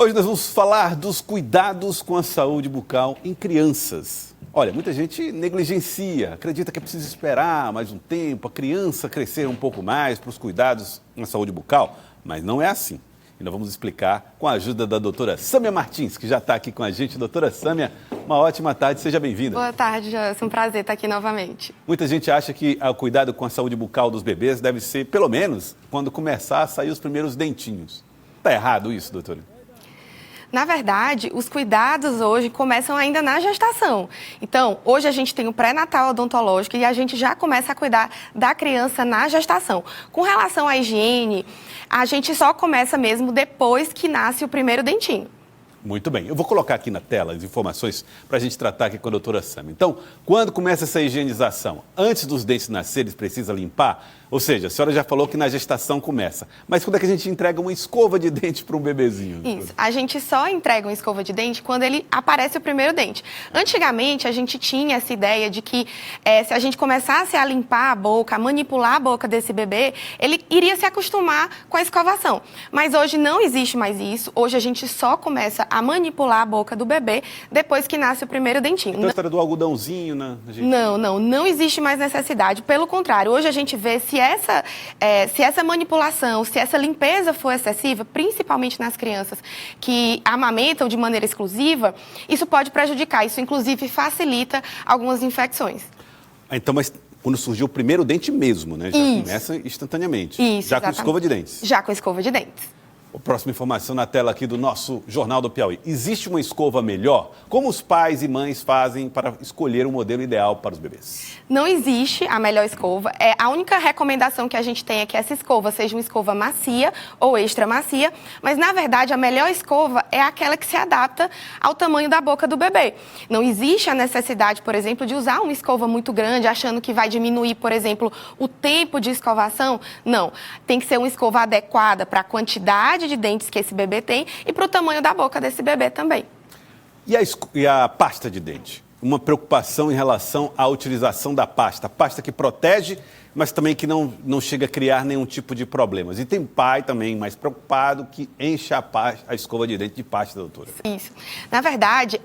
Hoje nós vamos falar dos cuidados com a saúde bucal em crianças. Olha, muita gente negligencia, acredita que é preciso esperar mais um tempo, a criança crescer um pouco mais para os cuidados na saúde bucal, mas não é assim. E nós vamos explicar com a ajuda da doutora Sâmia Martins, que já está aqui com a gente. Doutora Sâmia, uma ótima tarde, seja bem-vinda. Boa tarde, Jansen, um prazer estar aqui novamente. Muita gente acha que o cuidado com a saúde bucal dos bebês deve ser, pelo menos, quando começar a sair os primeiros dentinhos. Está errado isso, doutora? Na verdade, os cuidados hoje começam ainda na gestação. Então, hoje a gente tem o pré-natal odontológico e a gente já começa a cuidar da criança na gestação. Com relação à higiene, a gente só começa mesmo depois que nasce o primeiro dentinho. Muito bem. Eu vou colocar aqui na tela as informações para a gente tratar aqui com a doutora Sâmia. Então, quando começa essa higienização? Antes dos dentes nascerem, precisa limpar? Ou seja, a senhora já falou que na gestação começa. Mas quando é que a gente entrega uma escova de dente para um bebezinho? Isso. A gente só entrega uma escova de dente quando ele aparece o primeiro dente. Antigamente, a gente tinha essa ideia de que se a gente começasse a limpar a boca, a manipular a boca desse bebê, ele iria se acostumar com a escovação. Mas hoje não existe mais isso. Hoje a gente só começa a manipular a boca do bebê depois que nasce o primeiro dentinho. Então a história do algodãozinho, né? Gente... Não existe mais necessidade. Pelo contrário, hoje a gente vê se essa manipulação, se essa limpeza for excessiva, principalmente nas crianças que amamentam de maneira exclusiva, isso pode prejudicar. Isso, inclusive, facilita algumas infecções. Então, mas quando surgiu o primeiro dente mesmo, né? Já começa instantaneamente. Isso, já exatamente. com escova de dentes. Já com escova de dentes. A próxima informação na tela aqui do nosso Jornal do Piauí. Existe uma escova melhor? Como os pais e mães fazem para escolher o modelo ideal para os bebês? Não existe a melhor escova. A única recomendação que a gente tem é que essa escova seja uma escova macia ou extra macia, mas, na verdade, a melhor escova é aquela que se adapta ao tamanho da boca do bebê. Não existe a necessidade, por exemplo, de usar uma escova muito grande, achando que vai diminuir, por exemplo, o tempo de escovação. Não. Tem que ser uma escova adequada para a quantidade de dentes que esse bebê tem e para o tamanho da boca desse bebê também. E a pasta de dente? Uma preocupação em relação à utilização da pasta. Pasta que protege, mas também que não chega a criar nenhum tipo de problemas. E tem pai também mais preocupado que enche a escova de dente de pasta, doutora. Isso. Na verdade,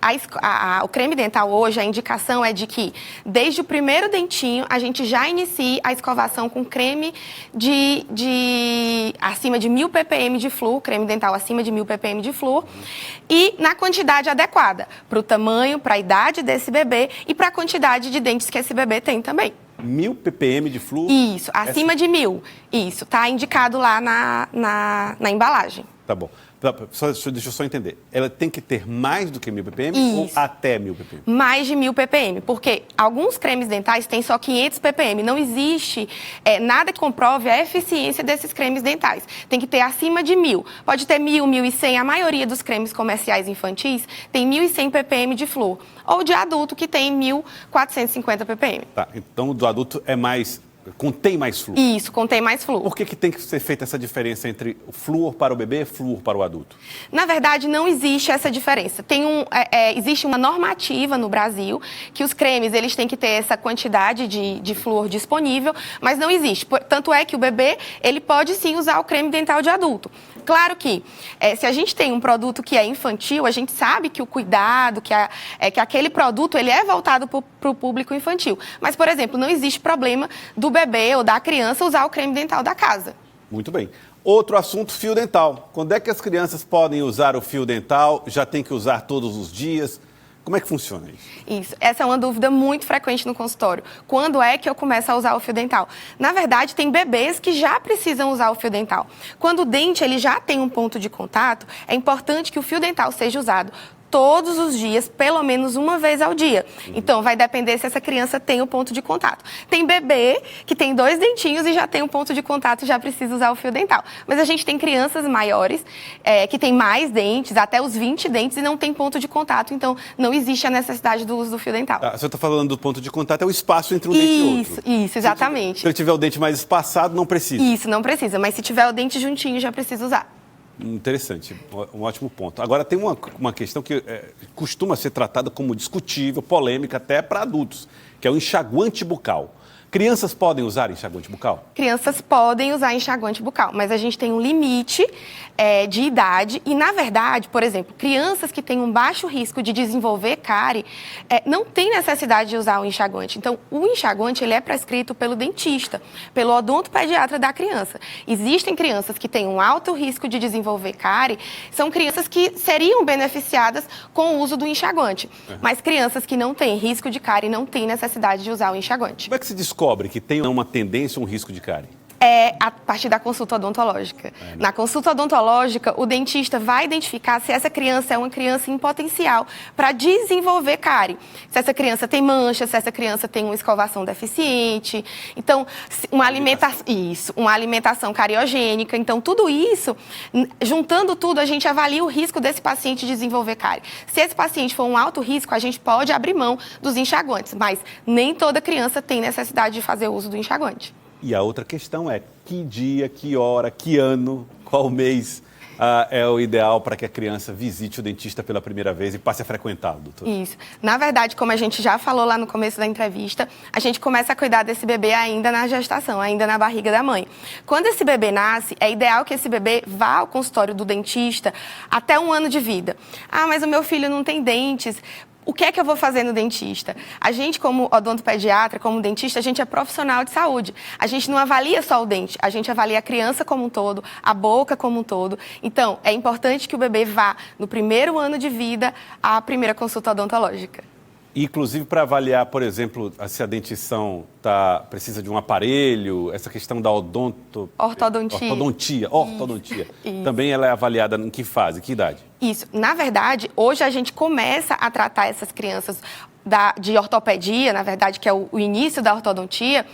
o creme dental hoje, a indicação é de que, desde o primeiro dentinho, a gente já inicie a escovação com creme acima de 1000 ppm de flúor, creme dental acima de 1000 ppm de flúor, e na quantidade adequada, para o tamanho, para a idade desse bebê e para a quantidade de dentes que esse bebê tem também. 1000 ppm de flúor? Isso, acima de 1000. Isso, está indicado lá na embalagem. Tá bom. Deixa eu só entender. Ela tem que ter mais do que 1000 ppm Isso. ou até 1000 ppm? Mais de 1000 ppm, porque alguns cremes dentais têm só 500 ppm. Não existe nada que comprove a eficiência desses cremes dentais. Tem que ter acima de 1000. Pode ter 1000, 1100. A maioria dos cremes comerciais infantis tem 1100 ppm de flúor. Ou de adulto, que tem 1450 ppm. Tá, então o do adulto contém mais flúor. Isso, contém mais flúor. Por que tem que ser feita essa diferença entre o flúor para o bebê e flúor para o adulto? Na verdade, não existe essa diferença. Existe uma normativa no Brasil que os cremes eles têm que ter essa quantidade de flúor disponível, mas não existe. Tanto é que o bebê ele pode sim usar o creme dental de adulto. Claro que se a gente tem um produto que é infantil, a gente sabe que o cuidado, que aquele produto ele é voltado para o público infantil. Mas, por exemplo, não existe problema do bebê ou da criança usar o creme dental da casa. Muito bem. Outro assunto, fio dental. Quando é que as crianças podem usar o fio dental? Já tem que usar todos os dias? Como é que funciona isso? Isso. Essa é uma dúvida muito frequente no consultório. Quando é que eu começo a usar o fio dental? Na verdade, tem bebês que já precisam usar o fio dental. Quando o dente ele já tem um ponto de contato, é importante que o fio dental seja usado todos os dias, pelo menos uma vez ao dia. Então, vai depender se essa criança tem o ponto de contato. Tem bebê que tem 2 dentinhos e já tem um ponto de contato e já precisa usar o fio dental. Mas a gente tem crianças maiores que têm mais dentes, até os 20 dentes, e não tem ponto de contato. Então, não existe a necessidade do uso do fio dental. Você está falando do ponto de contato, é o espaço entre um dente e outro. Isso, exatamente. Se ele tiver o dente mais espaçado, não precisa. Isso, não precisa. Mas se tiver o dente juntinho, já precisa usar. Interessante, um ótimo ponto. Agora, tem uma questão que costuma ser tratada como discutível, polêmica até para adultos, que é o enxaguante bucal. Crianças podem usar enxaguante bucal? Crianças podem usar enxaguante bucal, mas a gente tem um limite de idade e, na verdade, por exemplo, crianças que têm um baixo risco de desenvolver cárie não tem necessidade de usar o enxaguante. Então, o enxaguante ele é prescrito pelo dentista, pelo odontopediatra da criança. Existem crianças que têm um alto risco de desenvolver cárie, são crianças que seriam beneficiadas com o uso do enxaguante, mas crianças que não têm risco de cárie não têm necessidade de usar o enxaguante. Como é que se descobre que tem uma tendência ou um risco de cárie? A partir da consulta odontológica. Na consulta odontológica, o dentista vai identificar se essa criança é uma criança em potencial para desenvolver cárie. Se essa criança tem mancha, se essa criança tem uma escovação deficiente. Então, uma alimentação cariogênica. Então, tudo isso, juntando tudo, a gente avalia o risco desse paciente desenvolver cárie. Se esse paciente for um alto risco, a gente pode abrir mão dos enxaguantes, mas nem toda criança tem necessidade de fazer uso do enxaguante. E a outra questão é que dia, que hora, que ano, qual mês é o ideal para que a criança visite o dentista pela primeira vez e passe a frequentá-lo, doutor? Isso. Na verdade, como a gente já falou lá no começo da entrevista, a gente começa a cuidar desse bebê ainda na gestação, ainda na barriga da mãe. Quando esse bebê nasce, é ideal que esse bebê vá ao consultório do dentista até 1 ano de vida. Ah, mas o meu filho não tem dentes. O que é que eu vou fazer no dentista? A gente, como odontopediatra, como dentista, a gente é profissional de saúde. A gente não avalia só o dente, a gente avalia a criança como um todo, a boca como um todo. Então, é importante que o bebê vá, no 1º ano de vida, à primeira consulta odontológica. Inclusive para avaliar, por exemplo, se a dentição precisa de um aparelho, essa questão da ortodontia. Também ela é avaliada em que fase, que idade? Isso. Na verdade, hoje a gente começa a tratar essas crianças de ortopedia, na verdade, que é o início da ortodontia.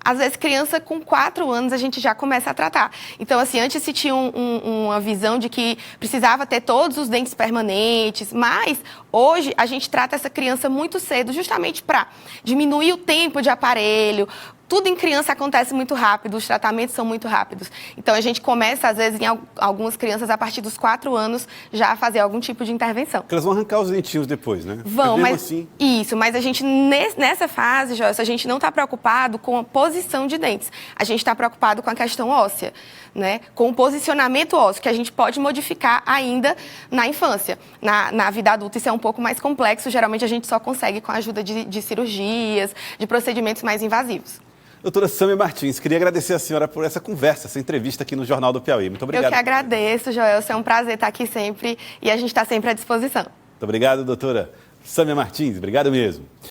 Às vezes, criança com 4 anos, a gente já começa a tratar. Então, assim, antes se tinha uma visão de que precisava ter todos os dentes permanentes, mas hoje a gente trata essa criança muito cedo, justamente para diminuir o tempo de aparelho. Tudo em criança acontece muito rápido, os tratamentos são muito rápidos. Então, a gente começa, às vezes, em algumas crianças, a partir dos 4 anos, já a fazer algum tipo de intervenção. Porque elas vão arrancar os dentinhos depois, né? Vão, mas assim... Isso, mas a gente, nessa fase, Joyce, a gente não está preocupado com a posição de dentes. A gente está preocupado com a questão óssea, né? Com o posicionamento ósseo, que a gente pode modificar ainda na infância. Na vida adulta, isso é um pouco mais complexo. Geralmente, a gente só consegue com a ajuda de cirurgias, de procedimentos mais invasivos. Doutora Sâmia Martins, queria agradecer a senhora por essa conversa, essa entrevista aqui no Jornal do Piauí. Muito obrigado. Eu que agradeço, Joelson. É um prazer estar aqui sempre e a gente está sempre à disposição. Muito obrigado, doutora Sâmia Martins. Obrigado mesmo.